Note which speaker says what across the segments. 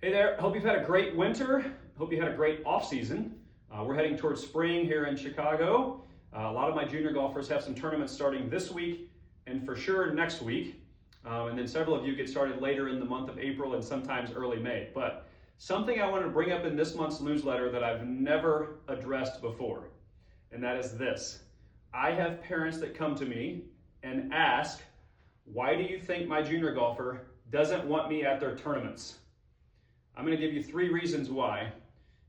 Speaker 1: Hey there, hope you've had a great winter. Hope you had a great off season. We're heading towards spring here in Chicago. A lot of my junior golfers have some tournaments starting this week and for sure next week. And then several of you get started later in the month of April and sometimes early May. But something I wanted to bring up in this month's newsletter that I've never addressed before, and that is this. I have parents that come to me and ask, why do you think my junior golfer doesn't want me at their tournaments? I'm going to give you 3 reasons why.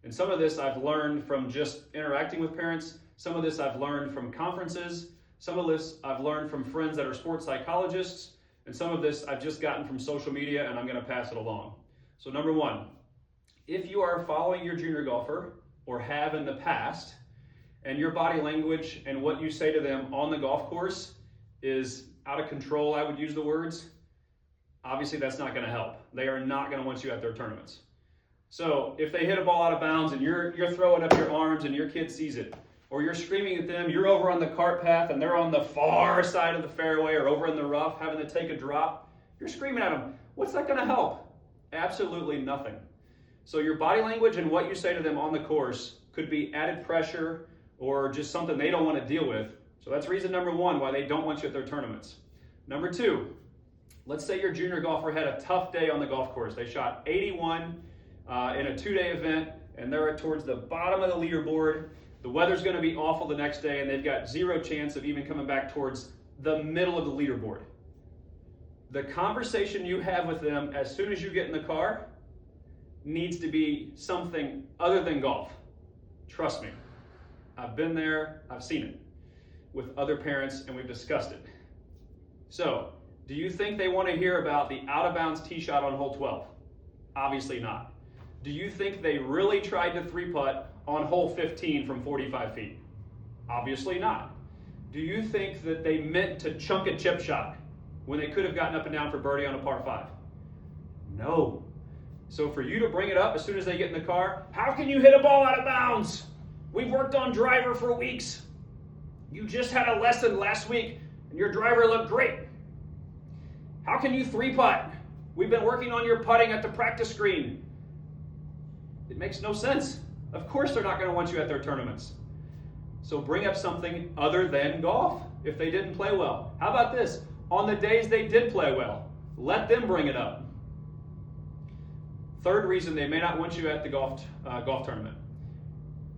Speaker 1: And some of this I've learned from just interacting with parents. Some of this I've learned from conferences. Some of this I've learned from friends that are sports psychologists. And some of this I've just gotten from social media, and I'm going to pass it along. So number 1, if you are following your junior golfer or have in the past, and your body language and what you say to them on the golf course is out of control, I would use the words, obviously that's not going to help. They are not going to want you at their tournaments. So if they hit a ball out of bounds and you're throwing up your arms and your kid sees it, or you're screaming at them, you're over on the cart path and they're on the far side of the fairway or over in the rough having to take a drop, you're screaming at them. What's that going to help? Absolutely nothing. So your body language and what you say to them on the course could be added pressure or just something they don't want to deal with. So that's reason number 1 why they don't want you at their tournaments. Number 2, let's say your junior golfer had a tough day on the golf course. They shot 81 in a 2-day event, and they're towards the bottom of the leaderboard. The weather's going to be awful the next day, and they've got 0 chance of even coming back towards the middle of the leaderboard. The conversation you have with them as soon as you get in the car needs to be something other than golf. Trust me. I've been there, I've seen it with other parents, and we've discussed it. So, do you think they want to hear about the out-of-bounds tee shot on hole 12? Obviously not. Do you think they really tried to 3-putt on hole 15 from 45 feet? Obviously not. Do you think that they meant to chunk a chip shot when they could have gotten up and down for birdie on a par 5? No. So for you to bring it up as soon as they get in the car, how can you hit a ball out of bounds? We've worked on driver for weeks. You just had a lesson last week and your driver looked great. How can you 3-putt? We've been working on your putting at the practice screen. It makes no sense. Of course they're not going to want you at their tournaments. So bring up something other than golf if they didn't play well. How about this? On the days they did play well, let them bring it up. 3rd reason they may not want you at the golf tournament.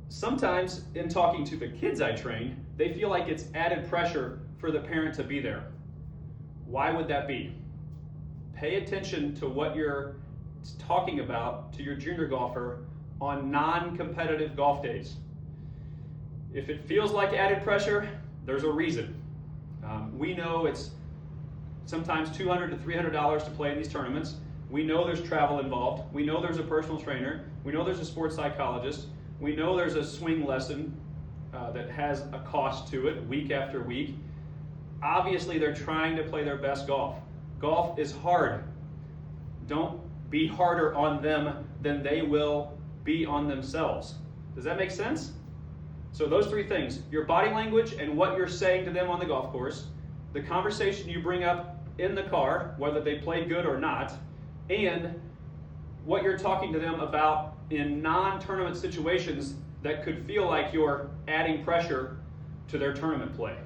Speaker 1: Sometimes in talking to the kids I train, they feel like it's added pressure for the parent to be there. Why would that be? Pay attention to what you're talking about to your junior golfer on non-competitive golf days. If it feels like added pressure, there's a reason. We know it's sometimes $200 to $300 to play in these tournaments. We know there's travel involved. We know there's a personal trainer. We know there's a sports psychologist. We know there's a swing lesson that has a cost to it week after week. Obviously, they're trying to play their best golf. Golf is hard. Don't be harder on them than they will be on themselves. Does that make sense? So those 3 things, your body language and what you're saying to them on the golf course, the conversation you bring up in the car, whether they played good or not, and what you're talking to them about in non-tournament situations that could feel like you're adding pressure to their tournament play.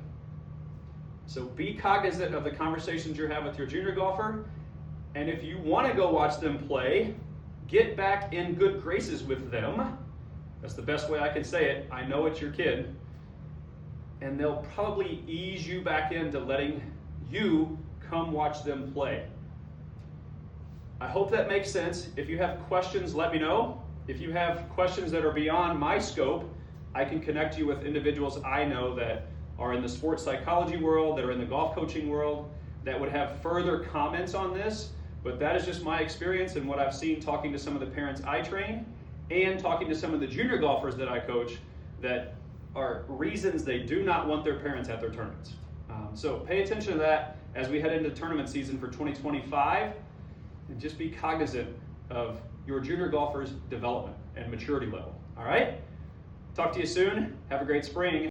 Speaker 1: So be cognizant of the conversations you have with your junior golfer, and if you want to go watch them play, get back in good graces with them. That's the best way I can say it. I know it's your kid. And they'll probably ease you back into letting you come watch them play. I hope that makes sense. If you have questions, let me know. If you have questions that are beyond my scope, I can connect you with individuals I know that are in the sports psychology world, that are in the golf coaching world, that would have further comments on this. But that is just my experience and what I've seen talking to some of the parents I train and talking to some of the junior golfers that I coach that are reasons they do not want their parents at their tournaments. So pay attention to that as we head into tournament season for 2025, and just be cognizant of your junior golfer's development and maturity level. All right? Talk to you soon. Have a great spring.